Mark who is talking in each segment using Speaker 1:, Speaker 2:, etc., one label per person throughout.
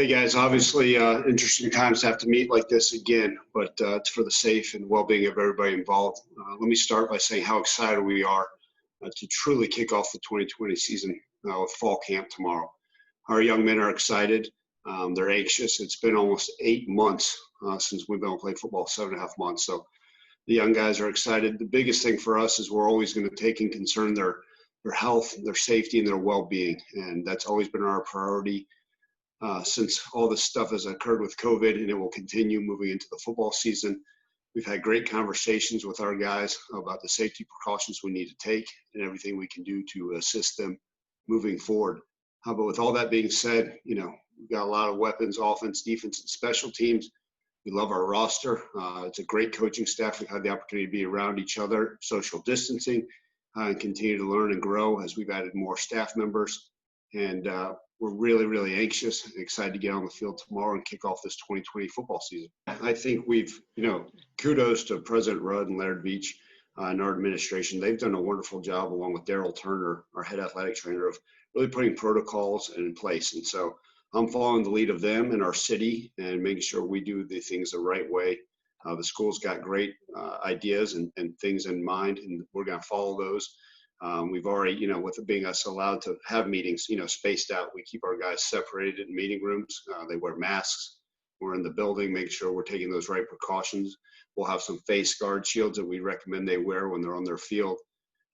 Speaker 1: Hey guys, obviously interesting times to have to meet like this again, but it's for the safe and well-being of everybody involved. Let me start by saying how excited we are to truly kick off the 2020 season with fall camp tomorrow. Our young men are excited. They're anxious. It's been almost 8 months since we've been able to play football, 7.5 months. So the young guys are excited. The biggest thing for us is we're always going to take in concern their health, their safety, and their well-being, and that's always been our priority. Since all this stuff has occurred with COVID, and it will continue moving into the football season. We've had great conversations with our guys about the safety precautions we need to take and everything we can do to assist them moving forward. But with all that being said, we've got a lot of weapons, offense, defense, and special teams. We love our roster. It's a great coaching staff. We've had the opportunity to be around each other, social distancing, and continue to learn and grow as we've added more staff members. And we're really, really anxious and excited to get on the field tomorrow and kick off this 2020 football season. I think we've, kudos to President Rudd and Laird Beach and our administration. They've done a wonderful job, along with Daryl Turner, our head athletic trainer, of really putting protocols in place. And so I'm following the lead of them and our city and making sure we do the things the right way. The school's got great ideas and things in mind, and we're going to follow those. We've already, with it being us allowed to have meetings, spaced out, we keep our guys separated in meeting rooms. They wear masks. We're in the building, making sure we're taking those right precautions. We'll have some face guard shields that we recommend they wear when they're on their field.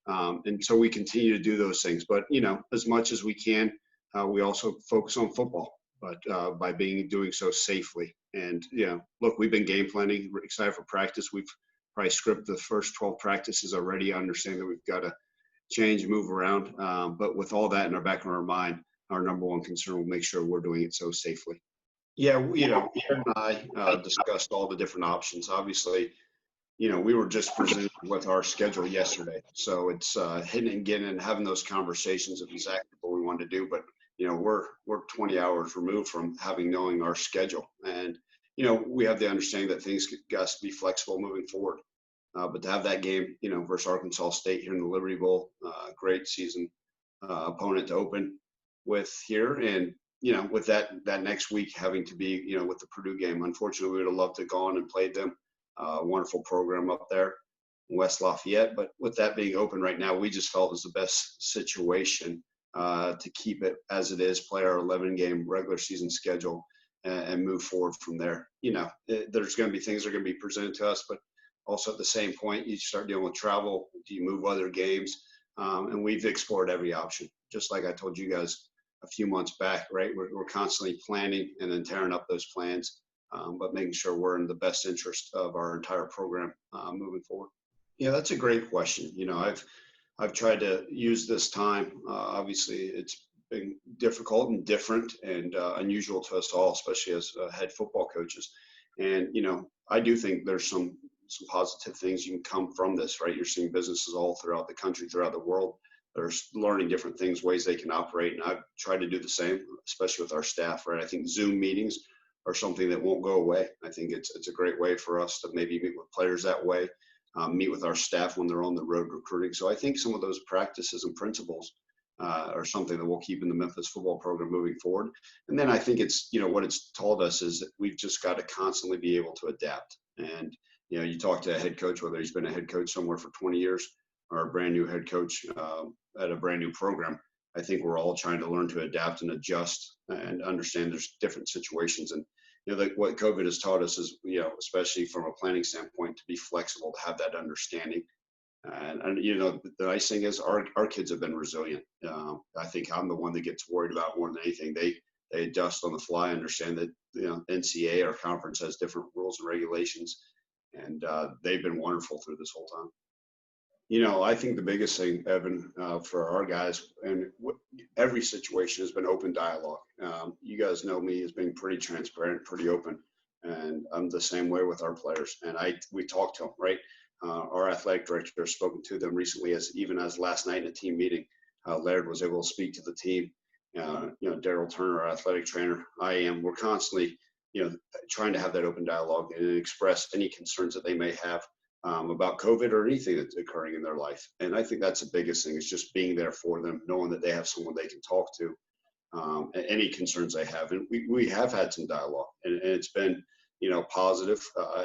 Speaker 1: And so we continue to do those things. But, as much as we can, we also focus on football, but by doing so safely. And, look, we've been game planning. We're excited for practice. We've probably scripted the first 12 practices already. I understand that we've got to change and move around. But with all that in our back of our mind, our number one concern will make sure we're doing it so safely. Yeah, Aaron and I discussed all the different options. Obviously, we were just presented with our schedule yesterday. So it's hitting and getting and having those conversations of exactly what we want to do. But, we're 20 hours removed from knowing our schedule. And, we have the understanding that things got to be flexible moving forward. But to have that game, versus Arkansas State here in the Liberty Bowl, great season opponent to open with here. And, with that next week having to be, with the Purdue game, unfortunately, we would have loved to go on and played them. Wonderful program up there in West Lafayette. But with that being open right now, we just felt it was the best situation to keep it as it is, play our 11-game regular season schedule and move forward from there. There's going to be things that are going to be presented to us, but also at the same point, you start dealing with travel. Do you move other games? And we've explored every option. Just like I told you guys a few months back, right? We're constantly planning and then tearing up those plans, but making sure we're in the best interest of our entire program moving forward. Yeah, that's a great question. I've tried to use this time. Obviously, it's been difficult and different and unusual to us all, especially as head football coaches. And, I do think there's some positive things you can come from this, right? You're seeing businesses all throughout the country, throughout the world. They're learning different things, ways they can operate. And I've tried to do the same, especially with our staff, right? I think Zoom meetings are something that won't go away. I think it's a great way for us to maybe meet with players that way, meet with our staff when they're on the road recruiting. So I think some of those practices and principles are something that we'll keep in the Memphis football program moving forward. And then I think it's, what it's told us is that we've just got to constantly be able to adapt. And you talk to a head coach, whether he's been a head coach somewhere for 20 years or a brand new head coach at a brand new program. I think we're all trying to learn to adapt and adjust and understand there's different situations. And, what COVID has taught us is, especially from a planning standpoint, to be flexible, to have that understanding. And the nice thing is our kids have been resilient. I think I'm the one that gets worried about more than anything. They adjust on the fly, understand that, NCAA, our conference, has different rules and regulations. And they've been wonderful through this whole time. I think the biggest thing, Evan, for our guys, and every situation has been open dialogue. You guys know me as being pretty transparent, pretty open, and I'm the same way with our players. And we talk to them, right? Our athletic director has spoken to them recently, as last night in a team meeting. Laird was able to speak to the team. Daryl Turner, our athletic trainer, we're constantly trying to have that open dialogue and express any concerns that they may have about COVID or anything that's occurring in their life. And I think that's the biggest thing, is just being there for them, knowing that they have someone they can talk to any concerns they have. And we have had some dialogue, and it's been, positive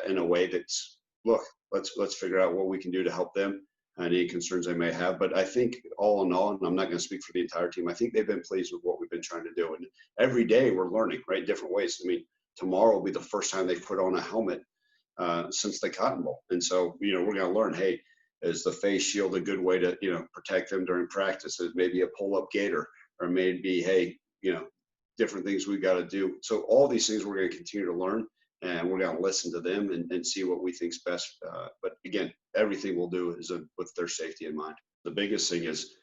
Speaker 1: in a way that's, look, let's figure out what we can do to help them and any concerns they may have. But I think all in all, and I'm not going to speak for the entire team, I think they've been pleased with what we've been trying to do. And every day we're learning, right? Different ways. I mean, tomorrow will be the first time they've put on a helmet since the Cotton Bowl. And so, we're going to learn, hey, is the face shield a good way to, protect them during practice? Is maybe a pull-up gaiter, or maybe, hey, different things we got to do. So all these things we're going to continue to learn, and we're going to listen to them and see what we think's best. But again, everything we'll do is with their safety in mind. The biggest thing is,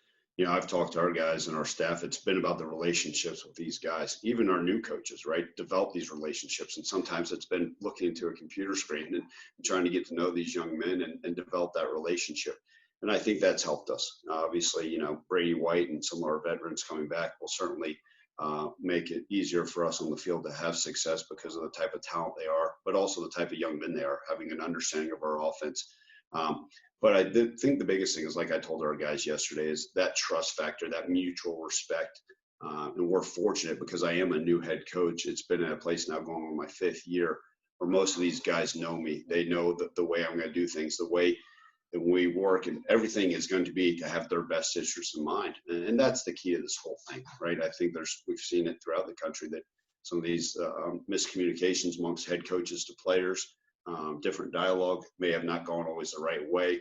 Speaker 1: I've talked to our guys and our staff. It's been about the relationships with these guys, even our new coaches, right? Develop these relationships. And sometimes it's been looking into a computer screen and trying to get to know these young men and develop that relationship. And I think that's helped us. Obviously, Brady White and some of our veterans coming back will certainly make it easier for us on the field to have success because of the type of talent they are, but also the type of young men they are, having an understanding of our offense. But I think the biggest thing is, like I told our guys yesterday, is that trust factor, that mutual respect. And we're fortunate because I am a new head coach. It's been in a place now going on my 5th year where most of these guys know me. They know the way I'm going to do things, the way that we work, and everything is going to be to have their best interests in mind. And that's the key to this whole thing, right? I think we've seen it throughout the country that some of these miscommunications amongst head coaches to players, different dialogue may have not gone always the right way.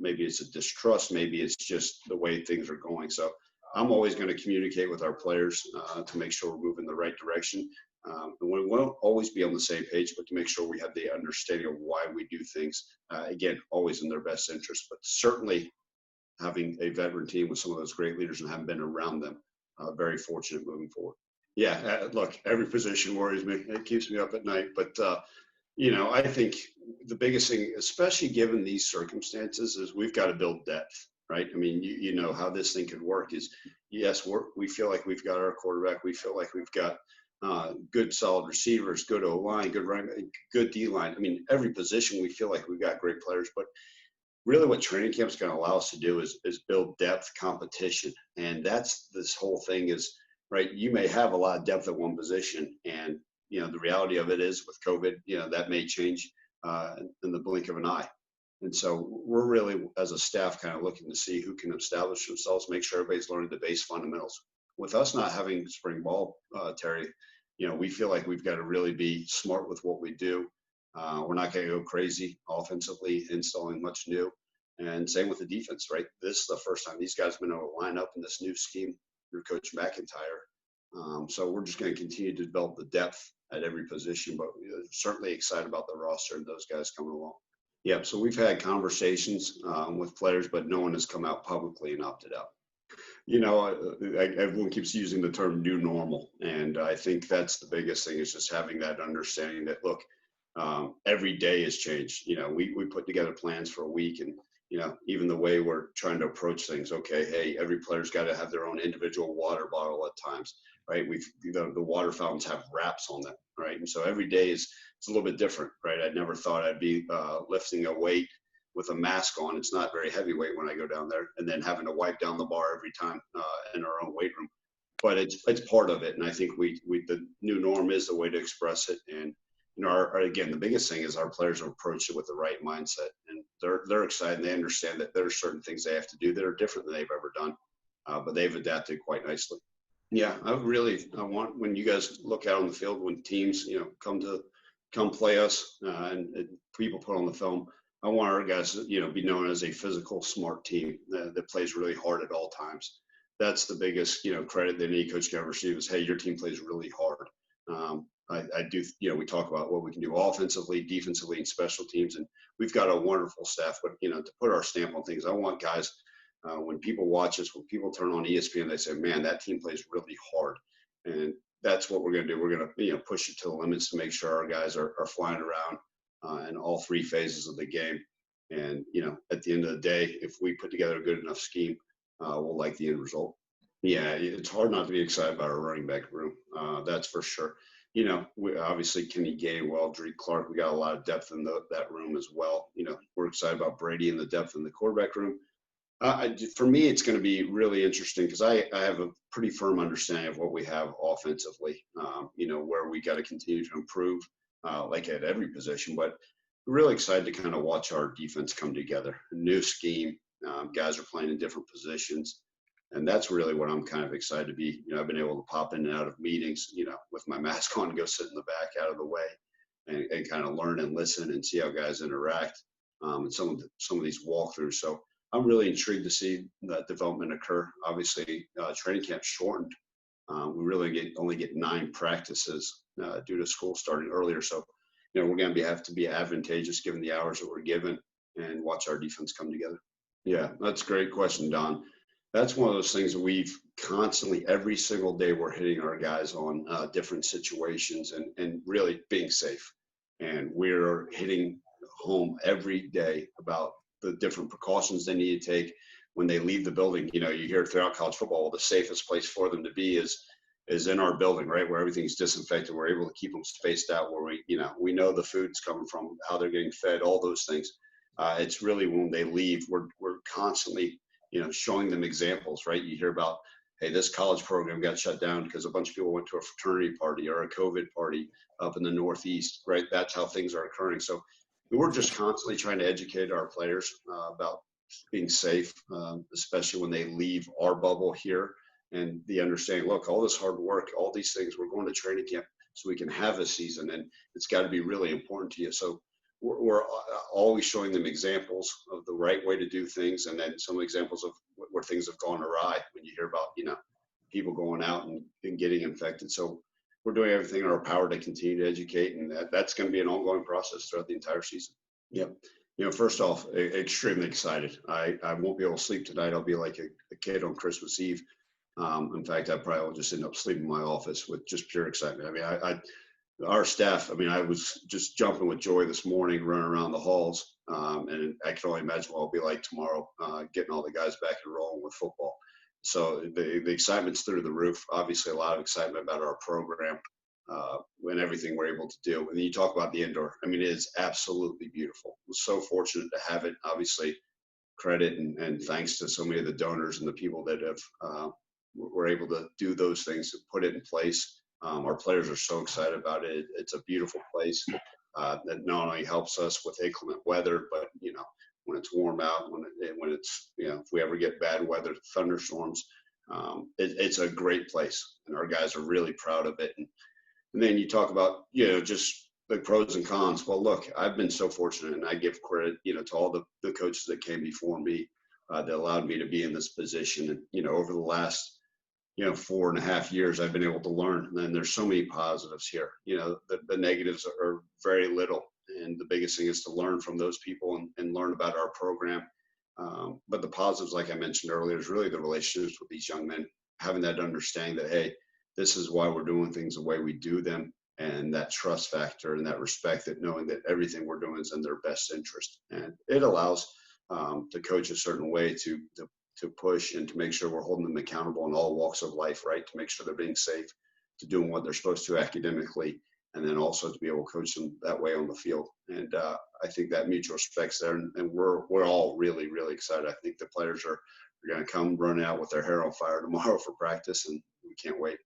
Speaker 1: Maybe it's a distrust, maybe it's just the way things are going. So I'm always going to communicate with our players to make sure we're moving in the right direction. And we won't always be on the same page, but to make sure we have the understanding of why we do things, again, always in their best interest. But certainly having a veteran team with some of those great leaders and having been around them, very fortunate moving forward. Yeah, look, every position worries me. It keeps me up at night. But, I think the biggest thing, especially given these circumstances, is we've got to build depth, right? I mean, you know how this thing could work is, yes, we feel like we've got our quarterback. We feel like we've got good solid receivers, good O-line, good run, good D-line. I mean, every position we feel like we've got great players, but really what training camp is going to allow us to do is build depth, competition. And that's this whole thing is, right, you may have a lot of depth at one position, and the reality of it is with COVID, that may change in the blink of an eye. And so we're really, as a staff, kind of looking to see who can establish themselves, make sure everybody's learning the base fundamentals. With us not having spring ball, Terry, we feel like we've got to really be smart with what we do. We're not going to go crazy offensively, installing much new. And same with the defense, right? This is the first time these guys have been able to line up in this new scheme through Coach McIntyre. So we're just going to continue to develop the depth at every position, but we're certainly excited about the roster and those guys coming along. Yeah, so we've had conversations with players, but no one has come out publicly and opted out. Everyone keeps using the term new normal. And I think that's the biggest thing is just having that understanding that, look, every day has changed. We put together plans for a week and, even the way we're trying to approach things. Okay, hey, every player's got to have their own individual water bottle at times, right? The water fountains have wraps on them, right? And so every day it's a little bit different, right? I never thought I'd be lifting a weight with a mask on. It's not very heavyweight when I go down there, and then having to wipe down the bar every time in our own weight room. But it's part of it, and I think the new norm is the way to express it. And again, the biggest thing is our players have approached it with the right mindset, and they're excited. And they understand that there are certain things they have to do that are different than they've ever done, but they've adapted quite nicely. Yeah, I want when you guys look out on the field when teams come play us and people put on the film. I want our guys to, be known as a physical, smart team that plays really hard at all times. That's the biggest, credit that any coach can ever receive is, hey, your team plays really hard. I do, we talk about what we can do offensively, defensively, and special teams, and we've got a wonderful staff. But, to put our stamp on things, I want guys, when people watch us, when people turn on ESPN, they say, man, that team plays really hard. And that's what we're going to do. We're going to, push it to the limits to make sure our guys are flying around in all three phases of the game. And, at the end of the day, if we put together a good enough scheme, we'll like the end result. Yeah, it's hard not to be excited about our running back room. That's for sure. We obviously Kenny Gainwell, Drake Clark, we got a lot of depth in that room as well. We're excited about Brady and the depth in the quarterback room. For me, it's going to be really interesting because I have a pretty firm understanding of what we have offensively, where we got to continue to improve, like at every position. But we're really excited to kind of watch our defense come together. A new scheme, guys are playing in different positions. And that's really what I'm kind of excited to be. I've been able to pop in and out of meetings, with my mask on, go sit in the back out of the way and kind of learn and listen and see how guys interact, and some of these walkthroughs. So I'm really intrigued to see that development occur. Obviously, training camp shortened. We really only get 9 practices due to school starting earlier. So, we're going to have to be advantageous given the hours that we're given and watch our defense come together. Yeah, that's a great question, Don. That's one of those things that we've constantly, every single day, we're hitting our guys on different situations and really being safe. And we're hitting home every day about the different precautions they need to take when they leave the building. You hear throughout college football, the safest place for them to be is in our building, right, where everything's disinfected. We're able to keep them spaced out, where we know the food's coming from, how they're getting fed, all those things. It's really when they leave, we're constantly, showing them examples, right? You hear about, hey, this college program got shut down because a bunch of people went to a fraternity party or a COVID party up in the Northeast, right? That's how things are occurring. So we're just constantly trying to educate our players about being safe, especially when they leave our bubble here, and the understanding, look, all this hard work, all these things, we're going to training camp so we can have a season, and it's got to be really important to you. So we're always showing them examples of the right way to do things, and then some examples of where things have gone awry when you hear about, people going out and getting infected. So we're doing everything in our power to continue to educate, and that's going to be an ongoing process throughout the entire season. Yep. First off, extremely excited. I won't be able to sleep tonight. I'll be like a kid on Christmas Eve. In fact, I probably will just end up sleeping in my office with just pure excitement. I mean, our staff, I was just jumping with joy this morning, running around the halls, and I can only imagine what it'll be like tomorrow, getting all the guys back and rolling with football. So the excitement's through the roof. Obviously, a lot of excitement about our program and everything we're able to do. And then you talk about the indoor. It is absolutely beautiful. We're so fortunate to have it. Obviously, credit and thanks to so many of the donors and the people that have were able to do those things to put it in place. Our players are so excited about it. It's a beautiful place that not only helps us with inclement weather, but when it's warm out, when it's if we ever get bad weather, thunderstorms, it's a great place, and our guys are really proud of it. And then you talk about just the pros and cons. Well, look, I've been so fortunate, and I give credit to all the coaches that came before me that allowed me to be in this position. And over the last 4.5 years, I've been able to learn. And there's so many positives here. The negatives are very little. And the biggest thing is to learn from those people and learn about our program. But the positives, like I mentioned earlier, is really the relationships with these young men, having that understanding that, hey, this is why we're doing things the way we do them, and that trust factor and that respect, that knowing that everything we're doing is in their best interest. And it allows to coach a certain way to push and to make sure we're holding them accountable in all walks of life, right? To make sure they're being safe, to doing what they're supposed to academically, and then also to be able to coach them that way on the field. And I think that mutual respect's there, and we're all really, really excited. I think the players are going to come running out with their hair on fire tomorrow for practice, and we can't wait.